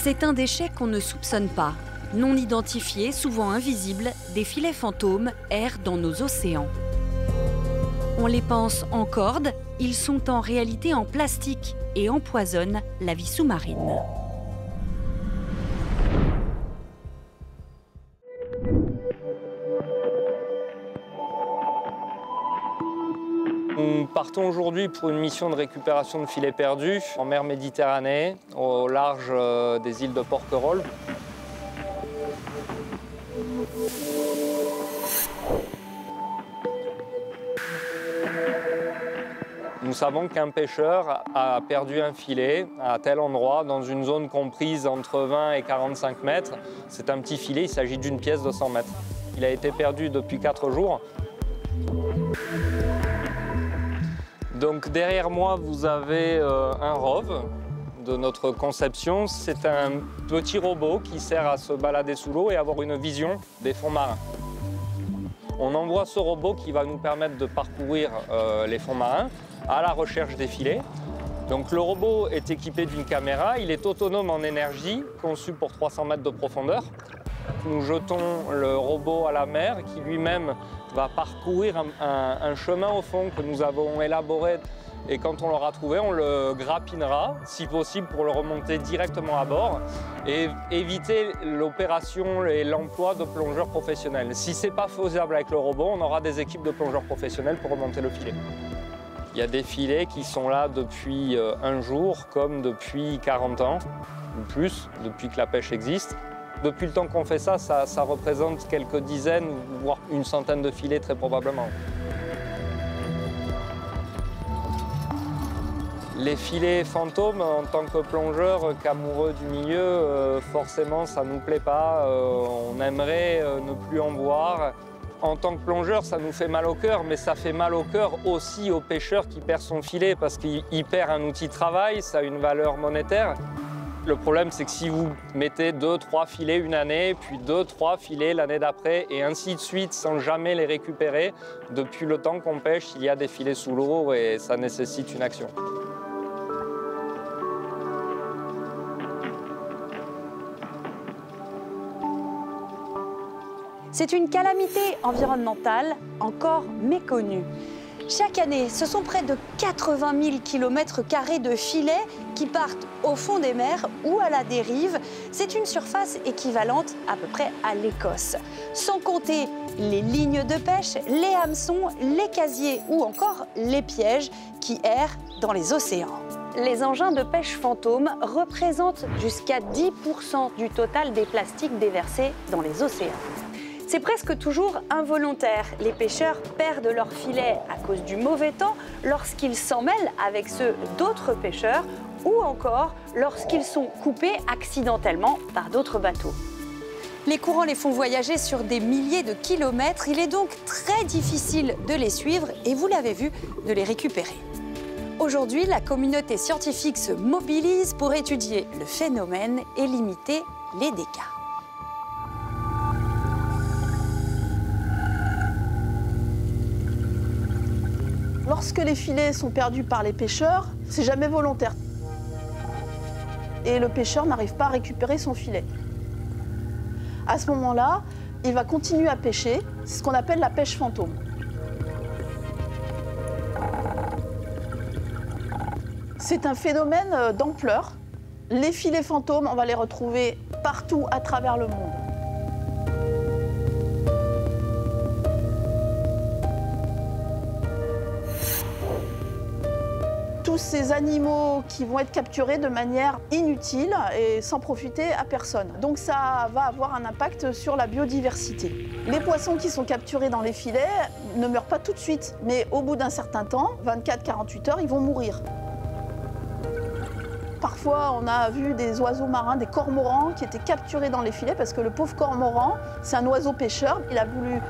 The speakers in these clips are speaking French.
C'est un déchet qu'on ne soupçonne pas. Non identifiés, souvent invisibles, des filets fantômes errent dans nos océans. On les pense en corde, ils sont en réalité en plastique et empoisonnent la vie sous-marine. Nous partons aujourd'hui pour une mission de récupération de filets perdus en mer Méditerranée, au large des îles de Porquerolles. Nous savons qu'un pêcheur a perdu un filet à tel endroit, dans une zone comprise entre 20 et 45 mètres. C'est un petit filet, il s'agit d'une pièce de 100 mètres. Il a été perdu depuis 4 jours. Donc derrière moi, vous avez un ROV de notre conception. C'est un petit robot qui sert à se balader sous l'eau et avoir une vision des fonds marins. On envoie ce robot qui va nous permettre de parcourir les fonds marins à la recherche des filets. Donc le robot est équipé d'une caméra, il est autonome en énergie, conçu pour 300 mètres de profondeur. Nous jetons le robot à la mer qui lui-même va parcourir un chemin au fond que nous avons élaboré. Et quand on l'aura trouvé, on le grappinera, si possible, pour le remonter directement à bord et éviter l'opération et l'emploi de plongeurs professionnels. Si ce n'est pas faisable avec le robot, on aura des équipes de plongeurs professionnels pour remonter le filet. Il y a des filets qui sont là depuis un jour, comme depuis 40 ans, ou plus, depuis que la pêche existe. Depuis le temps qu'on fait ça, ça représente quelques dizaines, voire une centaine de filets très probablement. Les filets fantômes, en tant que plongeur, qu'amoureux du milieu, forcément ça ne nous plaît pas. On aimerait ne plus en voir. En tant que plongeur, ça nous fait mal au cœur, mais ça fait mal au cœur aussi au pêcheur qui perd son filet parce qu'il perd un outil de travail, ça a une valeur monétaire. Le problème, c'est que si vous mettez 2-3 filets une année, puis 2-3 filets l'année d'après, et ainsi de suite, sans jamais les récupérer, depuis le temps qu'on pêche, il y a des filets sous l'eau et ça nécessite une action. C'est une calamité environnementale encore méconnue. Chaque année, ce sont près de 80 000 km² de filets qui partent au fond des mers ou à la dérive. C'est une surface équivalente à peu près à l'Écosse. Sans compter les lignes de pêche, les hameçons, les casiers ou encore les pièges qui errent dans les océans. Les engins de pêche fantômes représentent jusqu'à 10% du total des plastiques déversés dans les océans. C'est presque toujours involontaire. Les pêcheurs perdent leur filet à cause du mauvais temps, lorsqu'ils s'en mêlent avec ceux d'autres pêcheurs ou encore lorsqu'ils sont coupés accidentellement par d'autres bateaux. Les courants les font voyager sur des milliers de kilomètres. Il est donc très difficile de les suivre et, vous l'avez vu, de les récupérer. Aujourd'hui, la communauté scientifique se mobilise pour étudier le phénomène et limiter les dégâts. Lorsque les filets sont perdus par les pêcheurs, c'est jamais volontaire. Et le pêcheur n'arrive pas à récupérer son filet. À ce moment-là, il va continuer à pêcher. C'est ce qu'on appelle la pêche fantôme. C'est un phénomène d'ampleur. Les filets fantômes, on va les retrouver partout à travers le monde. Tous ces animaux qui vont être capturés de manière inutile et sans profiter à personne. Donc ça va avoir un impact sur la biodiversité. Les poissons qui sont capturés dans les filets ne meurent pas tout de suite, mais au bout d'un certain temps, 24-48 heures, ils vont mourir. Parfois, on a vu des oiseaux marins, des cormorans qui étaient capturés dans les filets parce que le pauvre cormoran, c'est un oiseau pêcheur. Il a voulu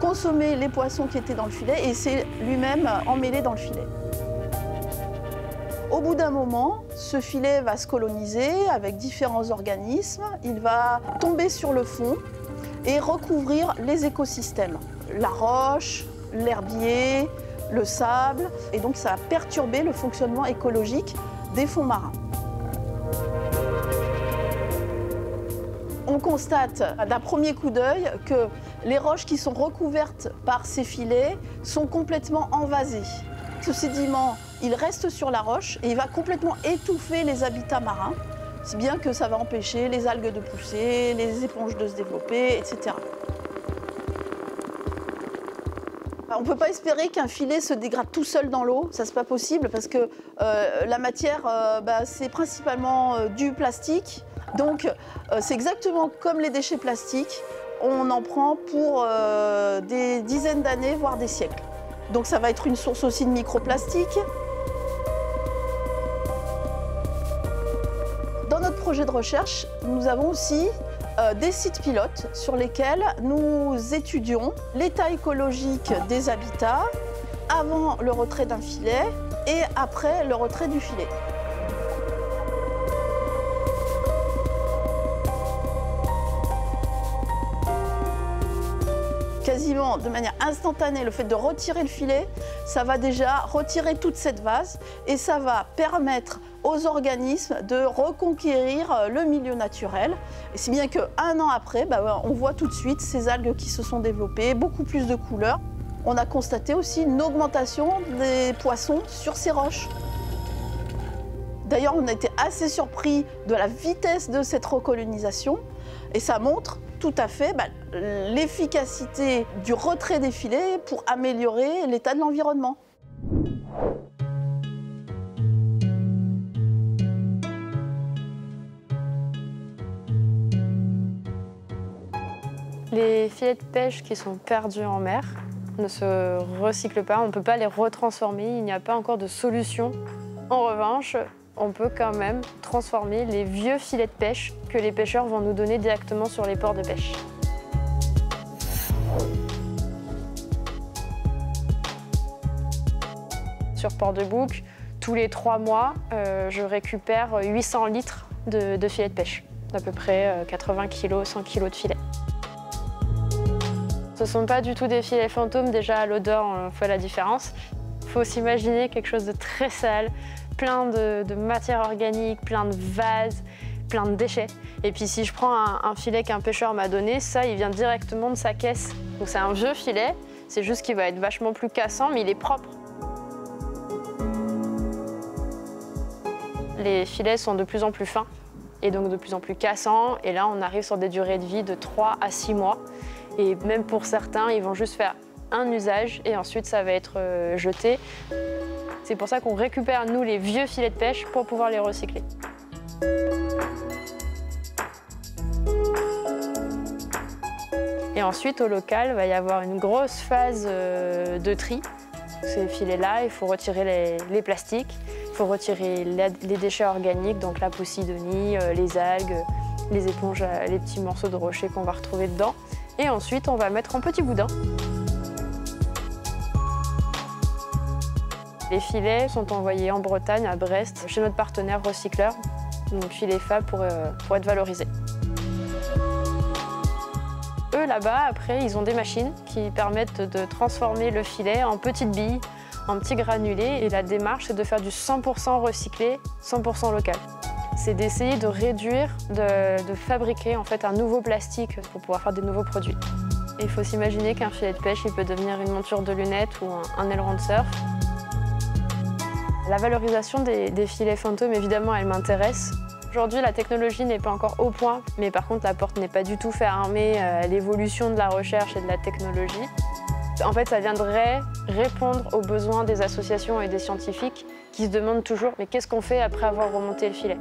consommer les poissons qui étaient dans le filet et s'est lui-même emmêlé dans le filet. Au bout d'un moment, ce filet va se coloniser avec différents organismes. Il va tomber sur le fond et recouvrir les écosystèmes. La roche, l'herbier, le sable. Et donc ça va perturber le fonctionnement écologique des fonds marins. constate d'un premier coup d'œil que les roches qui sont recouvertes par ces filets sont complètement envasées. Ce sédiment, il reste sur la roche et il va complètement étouffer les habitats marins, si bien que ça va empêcher les algues de pousser, les éponges de se développer, etc. On ne peut pas espérer qu'un filet se dégrade tout seul dans l'eau, ça c'est pas possible parce que la matière c'est principalement du plastique. Donc c'est exactement comme les déchets plastiques, on en prend pour des dizaines d'années, voire des siècles. Donc ça va être une source aussi de microplastiques. Dans notre projet de recherche, nous avons aussi des sites pilotes sur lesquels nous étudions l'état écologique des habitats avant le retrait d'un filet et après le retrait du filet. Quasiment de manière instantanée, le fait de retirer le filet, ça va déjà retirer toute cette vase et ça va permettre aux organismes de reconquérir le milieu naturel. Et si bien qu'un an après, on voit tout de suite ces algues qui se sont développées, beaucoup plus de couleurs. On a constaté aussi une augmentation des poissons sur ces roches. D'ailleurs, on a été assez surpris de la vitesse de cette recolonisation et ça montre tout à fait l'efficacité du retrait des filets pour améliorer l'état de l'environnement. Les filets de pêche qui sont perdus en mer ne se recyclent pas, on ne peut pas les retransformer, il n'y a pas encore de solution. En revanche, on peut quand même transformer les vieux filets de pêche que les pêcheurs vont nous donner directement sur les ports de pêche. Sur Port-de-Bouc, tous les 3 mois, je récupère 800 litres de filets de pêche, d'à peu près 80 kg, 100 kg de filets. Ce ne sont pas du tout des filets fantômes, déjà à l'odeur on fait la différence. Il faut s'imaginer quelque chose de très sale, plein de matière organique, plein de vases, plein de déchets. Et puis si je prends un filet qu'un pêcheur m'a donné, ça il vient directement de sa caisse. Donc c'est un vieux filet, c'est juste qu'il va être vachement plus cassant, mais il est propre. Les filets sont de plus en plus fins et donc de plus en plus cassants. Et là on arrive sur des durées de vie de 3 à 6 mois. Et même pour certains, ils vont juste faire un usage et ensuite ça va être jeté. C'est pour ça qu'on récupère, nous, les vieux filets de pêche pour pouvoir les recycler. Et ensuite, au local, il va y avoir une grosse phase de tri. Ces filets-là, il faut retirer les plastiques, il faut retirer les déchets organiques, donc la poussidonie, les algues, les éponges, les petits morceaux de rocher qu'on va retrouver dedans. Et ensuite, on va mettre en petits boudins. Les filets sont envoyés en Bretagne, à Brest, chez notre partenaire recycleur, donc Filets Fab, pour être valorisés. Eux, là-bas, après, ils ont des machines qui permettent de transformer le filet en petites billes, en petits granulés. Et la démarche, c'est de faire du 100% recyclé, 100% local. C'est d'essayer de réduire, de fabriquer en fait un nouveau plastique pour pouvoir faire des nouveaux produits. Et il faut s'imaginer qu'un filet de pêche, il peut devenir une monture de lunettes ou un aileron de surf. La valorisation des filets fantômes, évidemment, elle m'intéresse. Aujourd'hui, la technologie n'est pas encore au point, mais par contre, la porte n'est pas du tout fermée à l'évolution de la recherche et de la technologie. En fait, ça viendrait répondre aux besoins des associations et des scientifiques qui se demandent toujours « mais qu'est-ce qu'on fait après avoir remonté le filet ?»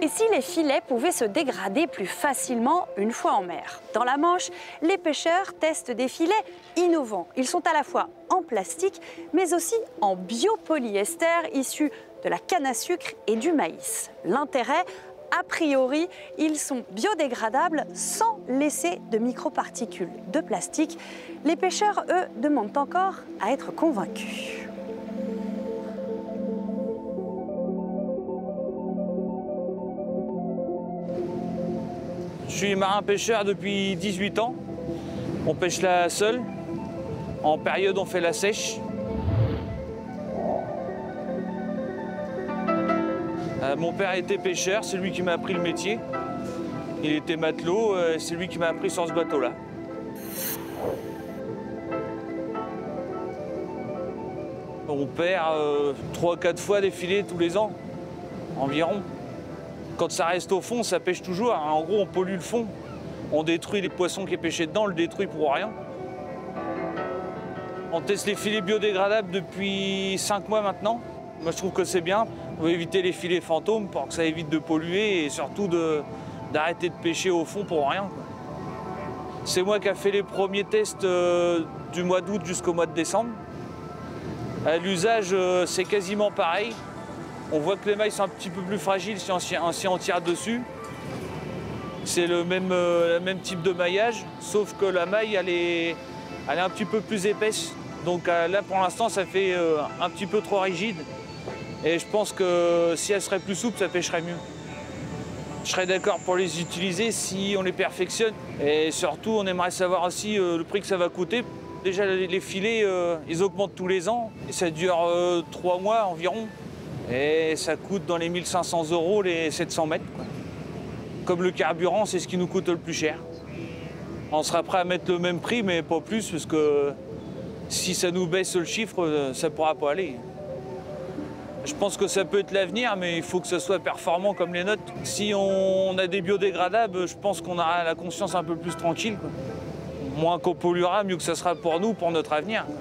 Et si les filets pouvaient se dégrader plus facilement une fois en mer? Dans la Manche, les pêcheurs testent des filets innovants. Ils sont à la fois en plastique, mais aussi en biopolyester issu de la canne à sucre et du maïs. L'intérêt, a priori, ils sont biodégradables sans laisser de microparticules de plastique. Les pêcheurs, eux, demandent encore à être convaincus. Je suis marin-pêcheur depuis 18 ans. On pêche là seul. En période, on fait la sèche. Mon père était pêcheur, c'est lui qui m'a appris le métier. Il était matelot, c'est lui qui m'a appris sur ce bateau-là. On perd 3-4 fois des filets tous les ans, environ. Quand ça reste au fond, ça pêche toujours. En gros, on pollue le fond. On détruit les poissons qui est pêché dedans, on le détruit pour rien. On teste les filets biodégradables depuis 5 mois maintenant. Moi, je trouve que c'est bien. On veut éviter les filets fantômes pour que ça évite de polluer et surtout d'arrêter de pêcher au fond pour rien. C'est moi qui ai fait les premiers tests du mois d'août jusqu'au mois de décembre. À l'usage, c'est quasiment pareil. On voit que les mailles sont un petit peu plus fragiles si on tire dessus. C'est le même type de maillage, sauf que la maille, elle est un petit peu plus épaisse. Donc là, pour l'instant, ça fait un petit peu trop rigide. Et je pense que si elle serait plus souple, ça pêcherait mieux. Je serais d'accord pour les utiliser si on les perfectionne. Et surtout, on aimerait savoir aussi le prix que ça va coûter. Déjà, les filets, ils augmentent tous les ans. Et ça dure 3 mois environ. Et ça coûte dans les 1 500 € les 700 mètres. Quoi. Comme le carburant, c'est ce qui nous coûte le plus cher. On sera prêt à mettre le même prix, mais pas plus, parce que si ça nous baisse le chiffre, ça ne pourra pas aller. Je pense que ça peut être l'avenir, mais il faut que ça soit performant comme les nôtres. Si on a des biodégradables, je pense qu'on aura la conscience un peu plus tranquille. Quoi. Moins qu'on polluera, mieux que ça sera pour nous, pour notre avenir. Quoi.